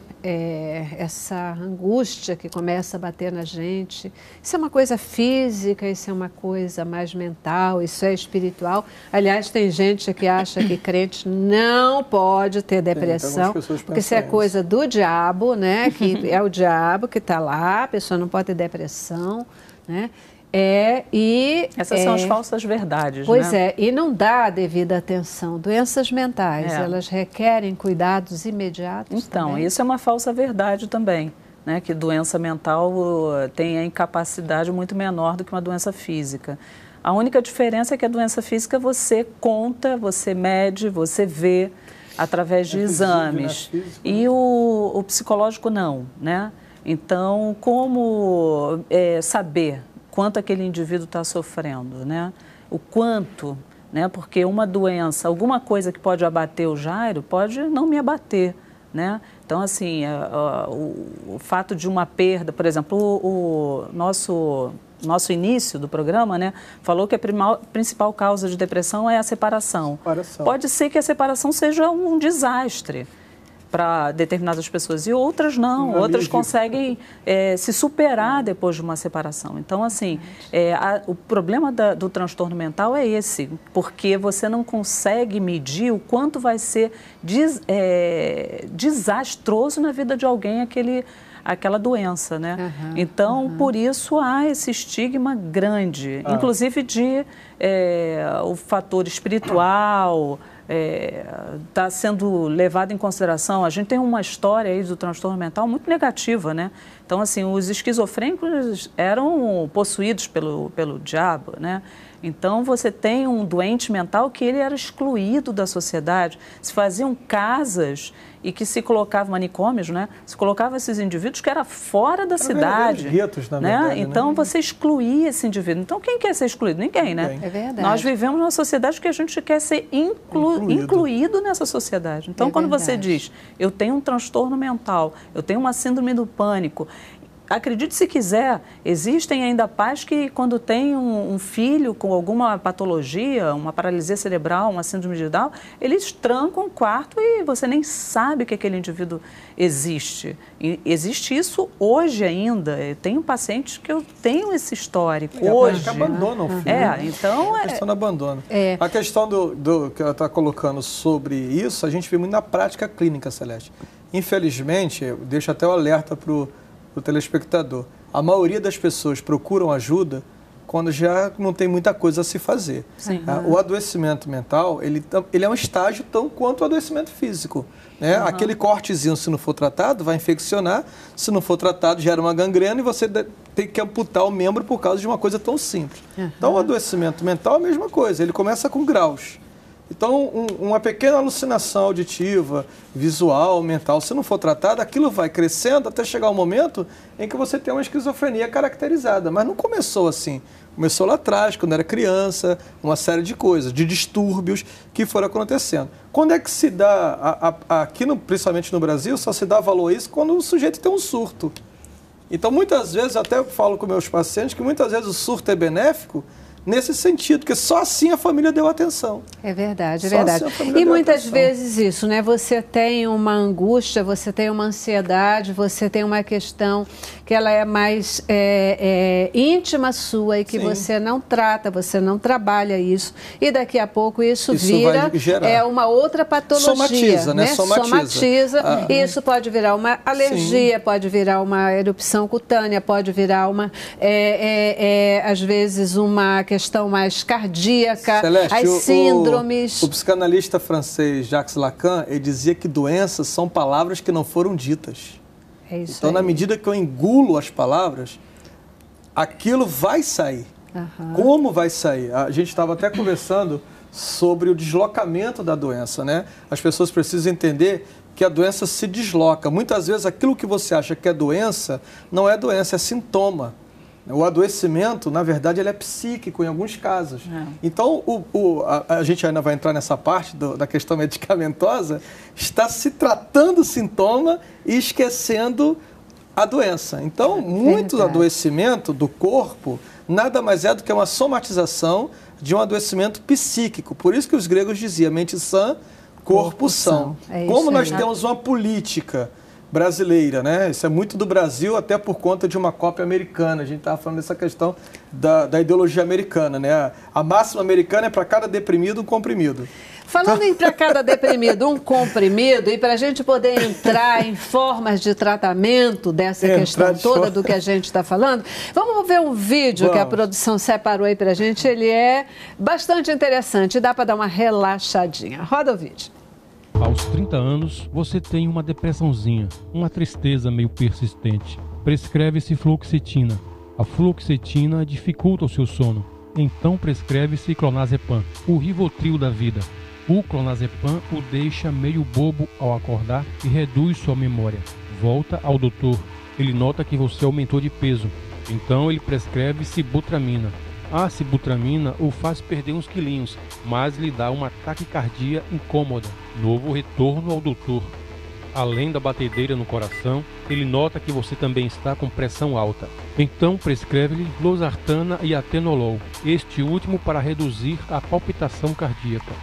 essa angústia que começa a bater na gente. Isso é uma coisa física, isso é uma coisa mais mental, isso é espiritual. Aliás, tem gente que acha que crente não pode ter depressão, porque isso é coisa do diabo, né? Que é o diabo que está lá, a pessoa não pode ter depressão, né? Essas são as falsas verdades, pois né? E não dá a devida atenção. Doenças mentais, elas requerem cuidados imediatos. Então, também. Isso é uma falsa verdade também, né? Que doença mental tem a incapacidade muito menor do que uma doença física. A única diferença é que a doença física você conta, você mede, você vê através de exames. E o psicológico não, né? Então, como saber quanto aquele indivíduo está sofrendo, né? O quanto, né? Porque uma doença, alguma coisa que pode abater o Jairo, pode não me abater, né? Então, assim, o fato de uma perda, por exemplo, o nosso início do programa, né, falou que a principal causa de depressão é a separação. Pode ser que a separação seja um desastre para determinadas pessoas e outras não, outras conseguem se superar depois de uma separação. Então, assim, o problema do transtorno mental é esse, porque você não consegue medir o quanto vai ser desastroso na vida de alguém aquela doença, né? Então, por isso há esse estigma grande, inclusive de o fator espiritual, está sendo levado em consideração. A gente tem uma história aí do transtorno mental muito negativa, né? Então, assim, os esquizofrênicos eram possuídos pelo diabo, né? Então, você tem um doente mental que ele era excluído da sociedade. Se faziam casas e que se colocavam manicômios, né? Se colocavam esses indivíduos que era fora da cidade. Guetos, na né? verdade, então, né? você excluía esse indivíduo. Então, quem quer ser excluído? Ninguém, né? É verdade. Nós vivemos numa sociedade que a gente quer ser incluído nessa sociedade. Então, quando você diz, eu tenho um transtorno mental, eu tenho uma síndrome do pânico, acredite se quiser, existem ainda pais que quando tem um filho com alguma patologia, uma paralisia cerebral, uma síndrome de Down, eles trancam o quarto e você nem sabe que aquele indivíduo existe. E existe isso hoje ainda. Eu tenho pacientes que eu tenho esse histórico hoje. Que abandonam o filho. Então... A questão do abandono. A questão que ela está colocando sobre isso, a gente vê muito na prática clínica, Celeste. Infelizmente, eu deixo até o alerta para o telespectador. A maioria das pessoas procuram ajuda quando já não tem muita coisa a se fazer. O adoecimento mental, ele é um estágio tão quanto o adoecimento físico. Né? Aquele cortezinho, se não for tratado, vai infeccionar. Se não for tratado, gera uma gangrena e você tem que amputar o membro por causa de uma coisa tão simples. Então, o adoecimento mental é a mesma coisa. Ele começa com graus. Então, uma pequena alucinação auditiva, visual, mental, se não for tratada, aquilo vai crescendo até chegar um momento em que você tem uma esquizofrenia caracterizada. Mas não começou assim. Começou lá atrás, quando era criança, uma série de coisas, de distúrbios que foram acontecendo. Quando é que se dá, aqui principalmente no Brasil, só se dá valor a isso quando o sujeito tem um surto. Então, muitas vezes, até eu falo com meus pacientes que muitas vezes o surto é benéfico, nesse sentido, porque só assim a família deu atenção. É verdade, é verdade. E muitas vezes isso, né? Você tem uma angústia, você tem uma ansiedade, você tem uma questão que ela é mais íntima sua e que você não trata, você não trabalha isso. E daqui a pouco isso vira uma outra patologia. Somatiza, né? Somatiza. Isso pode virar uma alergia, pode virar uma erupção cutânea, pode virar uma, às vezes, uma questão mais cardíaca, Celeste, as síndromes. O psicanalista francês Jacques Lacan, ele dizia que doenças são palavras que não foram ditas. É isso então, aí. na medida que eu engulo as palavras, aquilo vai sair. Como vai sair? A gente estava até conversando sobre o deslocamento da doença, né? As pessoas precisam entender que a doença se desloca. Muitas vezes aquilo que você acha que é doença, não é doença, é sintoma. O adoecimento, na verdade, ele é psíquico em alguns casos. Então, a gente ainda vai entrar nessa parte da questão medicamentosa, está se tratando o sintoma e esquecendo a doença. Então, muito adoecimento do corpo nada mais é do que uma somatização de um adoecimento psíquico. Por isso que os gregos diziam, mente sã, corpo são. Como nós temos uma política brasileira, né? Isso é muito do Brasil, até por conta de uma cópia americana. A gente estava falando dessa questão da ideologia americana, né? A máxima americana é para cada deprimido um comprimido. Falando em para cada deprimido um comprimido, e para a gente poder entrar em formas de tratamento dessa questão toda do que a gente está falando, vamos ver um vídeo que a produção separou aí para a gente. Ele é bastante interessante, dá para dar uma relaxadinha. Roda o vídeo. Aos 30 anos, você tem uma depressãozinha, uma tristeza meio persistente. Prescreve-se fluoxetina. A fluoxetina dificulta o seu sono. Então prescreve-se clonazepam, o Rivotril da vida. O clonazepam o deixa meio bobo ao acordar e reduz sua memória. Volta ao doutor. Ele nota que você aumentou de peso. Então ele prescreve sibutramina. A sibutramina o faz perder uns quilinhos, mas lhe dá uma taquicardia incômoda. Novo retorno ao doutor. Além da batedeira no coração, ele nota que você também está com pressão alta. Então prescreve-lhe losartana e atenolol, este último para reduzir a palpitação cardíaca.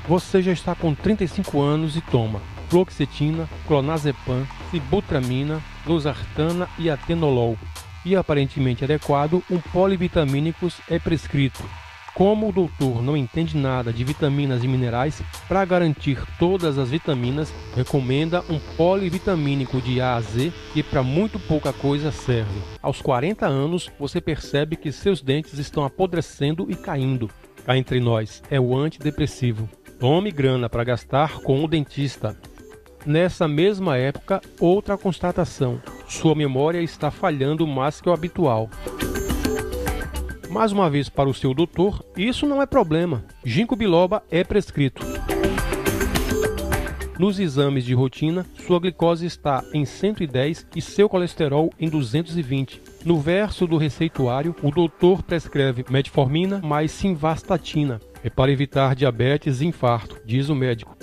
Você já está com 35 anos e toma fluoxetina, clonazepam, sibutramina, losartana e atenolol. E aparentemente adequado, um polivitamínicos é prescrito. Como o doutor não entende nada de vitaminas e minerais, para garantir todas as vitaminas, recomenda um polivitamínico de A a Z que para muito pouca coisa serve. Aos 40 anos, você percebe que seus dentes estão apodrecendo e caindo. Cá entre nós, é o antidepressivo. Tome grana para gastar com o dentista. Nessa mesma época, outra constatação. Sua memória está falhando mais que o habitual. Mais uma vez para o seu doutor, isso não é problema. Ginkgo biloba é prescrito. Nos exames de rotina, sua glicose está em 110 e seu colesterol em 220. No verso do receituário, o doutor prescreve metformina mais simvastatina. É para evitar diabetes e infarto, diz o médico.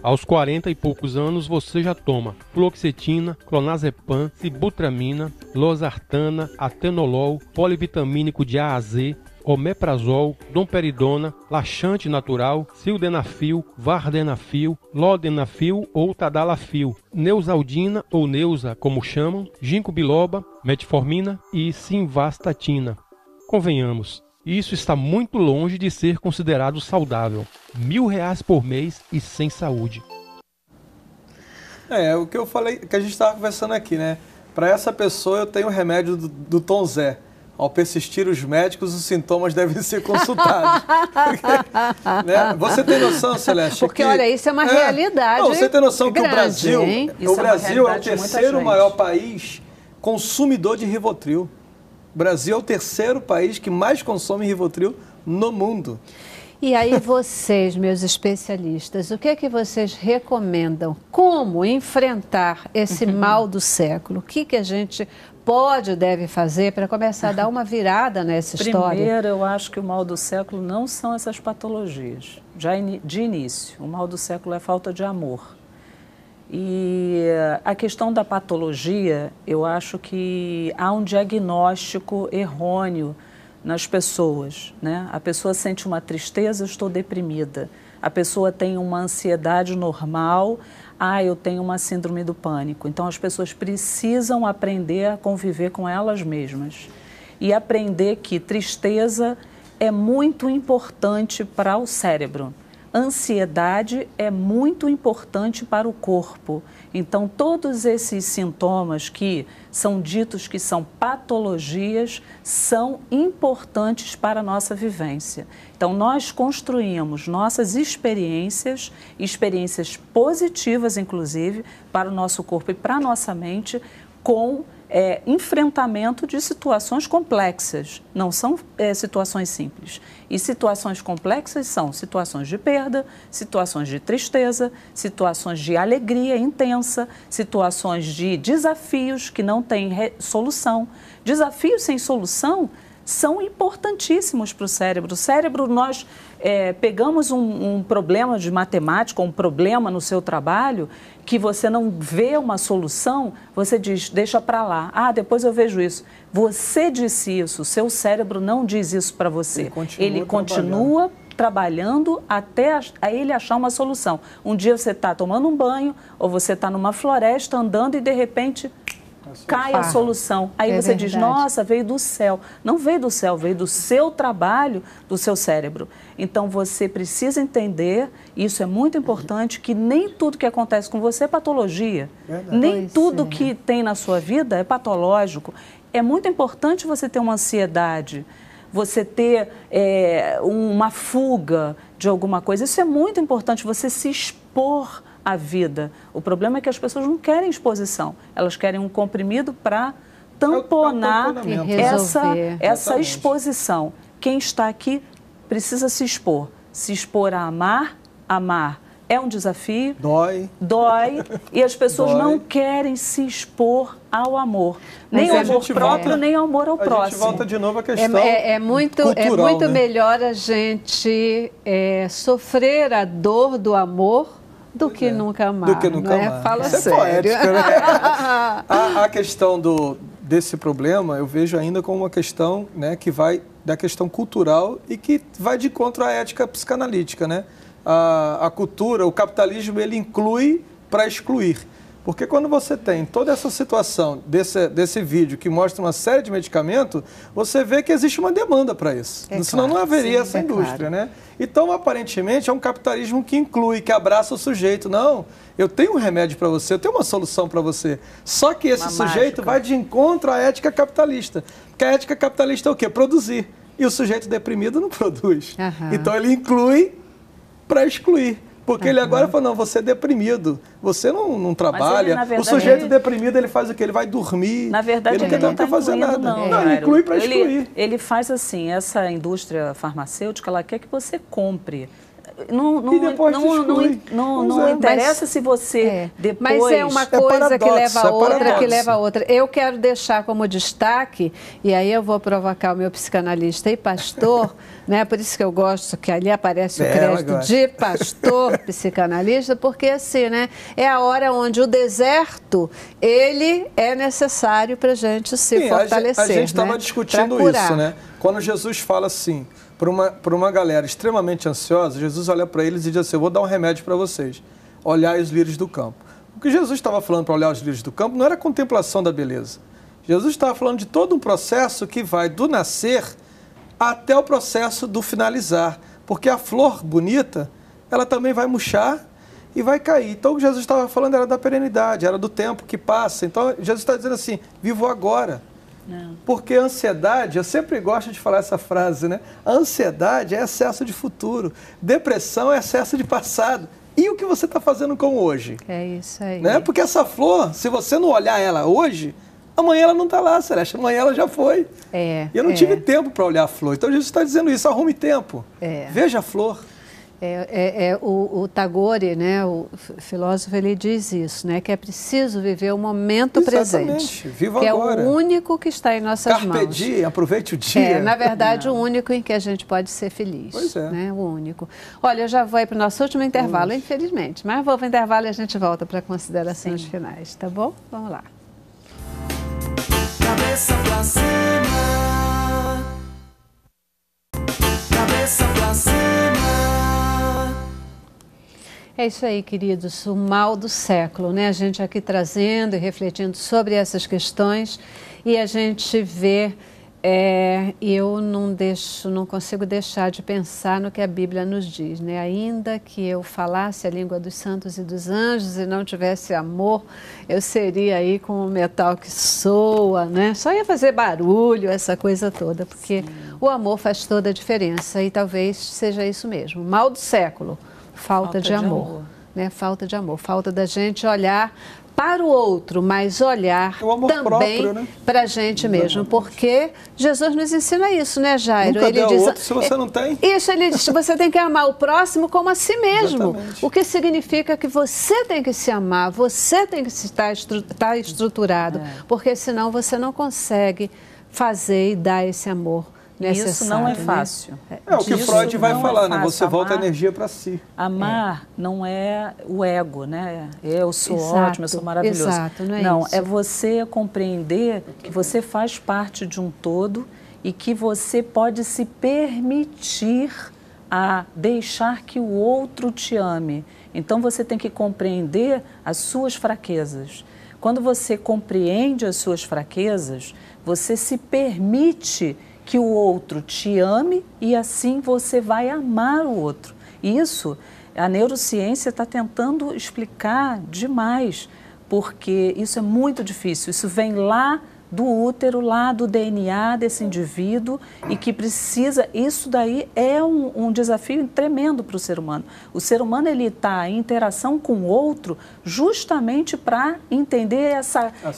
Aos 40 e poucos anos, você já toma fluoxetina, clonazepam, sibutramina, losartana, atenolol, polivitamínico de A a Z, omeprazol, domperidona, laxante natural, sildenafil, vardenafil, lodenafil ou tadalafil, neusaldina ou neusa, como chamam, ginkgo biloba, metformina e simvastatina. Convenhamos, isso está muito longe de ser considerado saudável. R$1.000 por mês e sem saúde. É o que eu falei, que a gente estava conversando aqui, né? Para essa pessoa eu tenho o remédio do Tom Zé. Ao persistir os médicos, os sintomas devem ser consultados. Porque, né? Você tem noção, Celeste? Porque, olha, isso é uma realidade. Não, você tem noção grande, que o Brasil, hein? É o terceiro maior país consumidor de Rivotril. O Brasil é o terceiro país que mais consome Rivotril no mundo. E aí vocês, meus especialistas, o que é que vocês recomendam? Como enfrentar esse mal do século? O que a gente pode e deve fazer para começar a dar uma virada nessa história? Primeiro, eu acho que o mal do século não são essas patologias. Já de início, o mal do século é falta de amor. E a questão da patologia, eu acho que há um diagnóstico errôneo nas pessoas, né? A pessoa sente uma tristeza, estou deprimida. A pessoa tem uma ansiedade normal, eu tenho uma síndrome do pânico. Então, as pessoas precisam aprender a conviver com elas mesmas e aprender que tristeza é muito importante para o cérebro. Ansiedade é muito importante para o corpo. Então, todos esses sintomas que são ditos que são patologias são importantes para a nossa vivência. Então, nós construímos nossas experiências positivas, inclusive, para o nosso corpo e para a nossa mente, com enfrentamento de situações complexas, não são situações simples. E situações complexas são situações de perda, situações de tristeza, situações de alegria intensa, situações de desafios que não têm solução. Desafios sem solução são importantíssimos para o cérebro. O cérebro, nós pegamos um problema de matemática, um problema no seu trabalho, que você não vê uma solução, você diz, deixa para lá. Depois eu vejo isso. Você disse isso, o seu cérebro não diz isso para você. Ele continua trabalhando até ele achar uma solução. Um dia você está tomando um banho, ou você está numa floresta andando e de repente cai a solução. Aí você diz, nossa, veio do céu. Não veio do céu, veio do seu trabalho, do seu cérebro. Então, você precisa entender, isso é muito importante, que nem tudo que acontece com você é patologia. Nem tudo que tem na sua vida é patológico. É muito importante você ter uma ansiedade, você ter uma fuga de alguma coisa. Isso é muito importante, você se expor a vida. O problema é que as pessoas não querem exposição, elas querem um comprimido para tamponar essa exposição. Quem está aqui precisa se expor a amar, É um desafio. Dói. E as pessoas Dói. não querem se expor ao amor. Nem Mas ao a amor gente próprio, volta- nem ao amor ao A próximo. gente volta de novo à questão É muito cultural, né? melhor a gente sofrer a dor do amor do que nunca amar. Do que nunca não é? amar. Fala Isso sério. é poético, né? A questão desse problema eu vejo ainda como uma questão, né, que vai da questão cultural e que vai de encontro à ética psicanalítica, né? A cultura, o capitalismo, ele inclui para excluir. Porque quando você tem toda essa situação desse vídeo que mostra uma série de medicamentos, você vê que existe uma demanda para isso. Senão não haveria essa indústria, né? Então, aparentemente, é um capitalismo que inclui, que abraça o sujeito. Não, eu tenho um remédio para você, eu tenho uma solução para você. Só que esse sujeito vai de encontro à ética capitalista. Porque a ética capitalista é o quê? Produzir. E o sujeito deprimido não produz. Então, ele inclui para excluir. Porque ele agora fala, não, você é deprimido, você não trabalha. Ele, verdade, o sujeito deprimido, ele faz o quê? Ele vai dormir. Na verdade, ele não quer fazer nada. Não, ele inclui para excluir. Ele faz assim, essa indústria farmacêutica, ela quer que você compre. E depois não interessa se você depois... Mas é uma coisa que leva a outra, que leva a outra. Eu quero deixar como destaque, e aí eu vou provocar o meu psicanalista e pastor, né? Por isso que eu gosto que ali aparece o crédito de pastor psicanalista, porque assim, né? É a hora onde o deserto, ele é necessário para a gente se fortalecer. A gente estava discutindo isso, né? Quando Jesus fala assim, para uma galera extremamente ansiosa, Jesus olha para eles e diz assim, eu vou dar um remédio para vocês, olhar os lírios do campo. O que Jesus estava falando para olhar os lírios do campo não era a contemplação da beleza. Jesus estava falando de todo um processo que vai do nascer até o processo do finalizar. Porque a flor bonita, ela também vai murchar e vai cair. Então, o que Jesus estava falando era da perenidade, era do tempo que passa. Então, Jesus está dizendo assim, vivo agora. Não. Porque a ansiedade, eu sempre gosto de falar essa frase, né? A ansiedade é excesso de futuro, depressão é excesso de passado. E o que você está fazendo com hoje? É isso aí. Né? Porque essa flor, se você não olhar ela hoje, amanhã ela não está lá, Celeste, amanhã ela já foi. E eu não tive tempo para olhar a flor. Então Jesus está dizendo isso, arrume tempo, veja a flor. O Tagore, né, o filósofo, ele diz isso, né, que é preciso viver o momento presente, viva que agora. É o único que está em nossas mãos. Carpe diem, aproveite o dia. Na verdade, o único em que a gente pode ser feliz. Pois é. Né, o único. Olha, eu já vou para o nosso último intervalo, infelizmente, mas vou para o intervalo e a gente volta para considerações finais, tá bom? Vamos lá. Cabeça pra cima. Cabeça pra cima. É isso aí, queridos, o mal do século, né? A gente aqui trazendo e refletindo sobre essas questões e a gente vê, e eu não consigo deixar de pensar no que a Bíblia nos diz, né? Ainda que eu falasse a língua dos santos e dos anjos e não tivesse amor, eu seria aí com o metal que soa, né? Só ia fazer barulho, essa coisa toda, porque o amor faz toda a diferença e talvez seja isso mesmo, o mal do século. Falta de amor, né? Falta de amor, falta da gente olhar para o outro, mas olhar também né? Para a gente mesmo, porque Jesus nos ensina isso, né, Jairo? Nunca ele diz, outro se você não tem. Isso, ele diz, você tem que amar o próximo como a si mesmo, Exatamente. O que significa que você tem que se amar, você tem que estar estruturado, porque senão você não consegue fazer e dar esse amor. Isso não é fácil. O que Freud vai falar, né? Você volta a energia para si. Amar não é o ego, né? Eu sou ótimo, eu sou maravilhoso. Exato, não é isso. É você compreender que você faz parte de um todo e que você pode se permitir a deixar que o outro te ame. Então você tem que compreender as suas fraquezas. Quando você compreende as suas fraquezas, você se permite que o outro te ame e assim você vai amar o outro. Isso, a neurociência está tentando explicar demais, porque isso é muito difícil. Isso vem lá do útero, lá do DNA desse indivíduo e que precisa, isso daí é um desafio tremendo para o ser humano. O ser humano, ele está em interação com o outro justamente para entender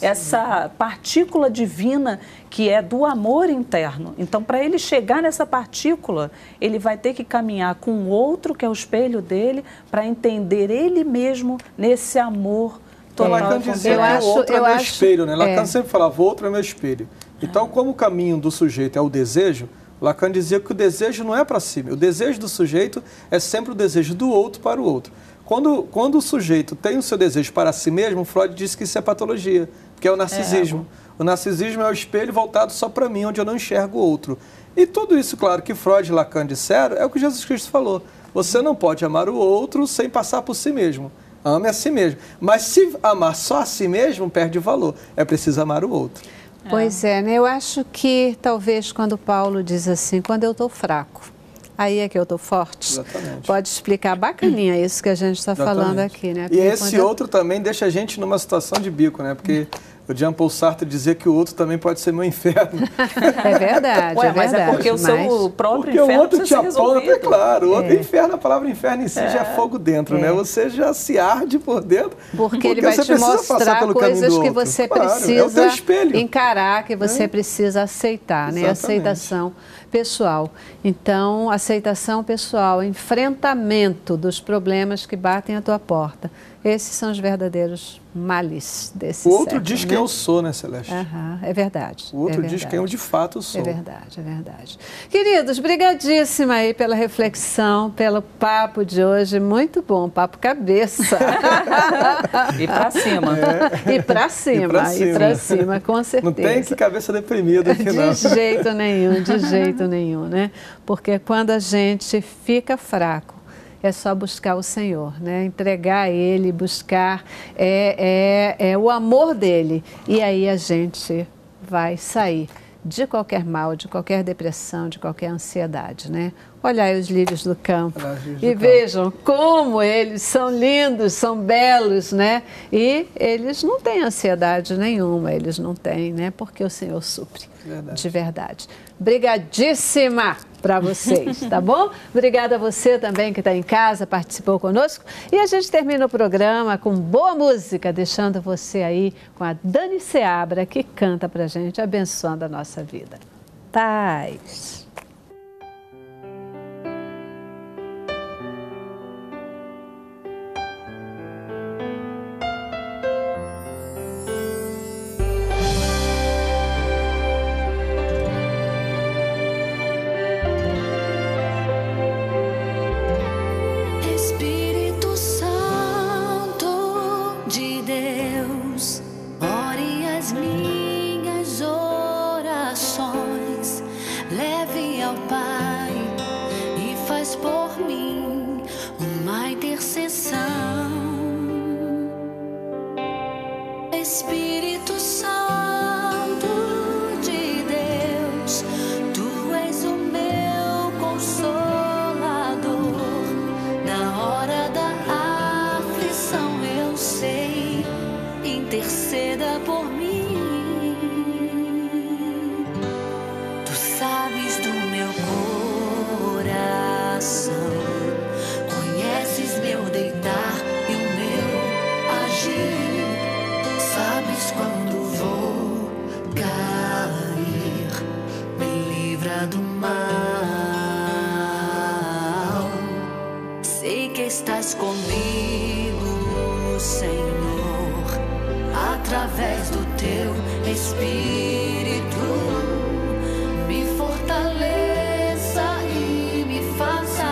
essa partícula divina que é do amor interno. Então, para ele chegar nessa partícula, ele vai ter que caminhar com o outro, que é o espelho dele, para entender ele mesmo nesse amor. Lacan dizia que o outro é meu espelho, né? Lacan sempre falava, o outro é meu espelho. Então, como o caminho do sujeito é o desejo, Lacan dizia que o desejo não é para si. O desejo do sujeito é sempre o desejo do outro para o outro. Quando o sujeito tem o seu desejo para si mesmo, Freud disse que isso é patologia, que é o narcisismo. O narcisismo é o espelho voltado só para mim, onde eu não enxergo o outro. E tudo isso, claro, que Freud e Lacan disseram, é o que Jesus Cristo falou. Você não pode amar o outro sem passar por si mesmo. Ame a si mesmo. Mas se amar só a si mesmo, perde o valor. É preciso amar o outro. Pois é, né? Eu acho que talvez quando Paulo diz assim, quando eu estou fraco, aí é que eu estou forte. Exatamente. Pode explicar bacaninha isso que a gente está falando aqui, né? Porque e esse outro também deixa a gente numa situação de bico, né? Porque o Jean-Paul Sartre dizia que o outro também pode ser meu inferno. É verdade, mas é porque o seu próprio inferno o outro te aponta, é claro. O outro inferno, a palavra inferno em si já é fogo dentro, né? Você já se arde por dentro. Porque ele vai te mostrar coisas que você precisa encarar, que você precisa aceitar, né? Aceitação pessoal. Então, aceitação pessoal, enfrentamento dos problemas que batem à tua porta. Esses são os verdadeiros males desse século. O outro diz quem eu sou, né, Celeste? É verdade. O outro diz quem eu de fato sou. É verdade, é verdade. Queridos, brigadíssima aí pela reflexão, pelo papo de hoje. Muito bom, papo cabeça. E pra cima. E pra cima, com certeza. Não tem que cabeça deprimida aqui, não. De jeito nenhum, né? Porque quando a gente fica fraco, é só buscar o Senhor, né? Entregar a Ele, buscar o amor dEle. E aí a gente vai sair de qualquer mal, de qualquer depressão, de qualquer ansiedade, né? Olhai os lírios do campo e vejam como eles são lindos, são belos, né? E eles não têm ansiedade nenhuma, eles não têm, né? Porque o Senhor supre, de verdade. Brigadíssima para vocês, tá bom? Obrigada a você também que está em casa, participou conosco. E a gente termina o programa com boa música, deixando você aí com a Dani Seabra, que canta pra gente, abençoando a nossa vida. Paz! Estás comigo, Senhor, através do teu Espírito, me fortaleça e me faça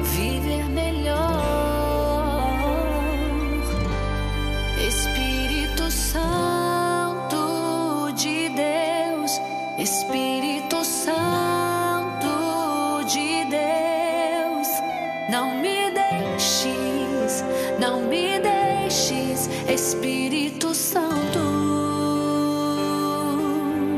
viver melhor. Espírito Santo de Deus, Espírito Santo de Deus, não me deixes, Espírito Santo.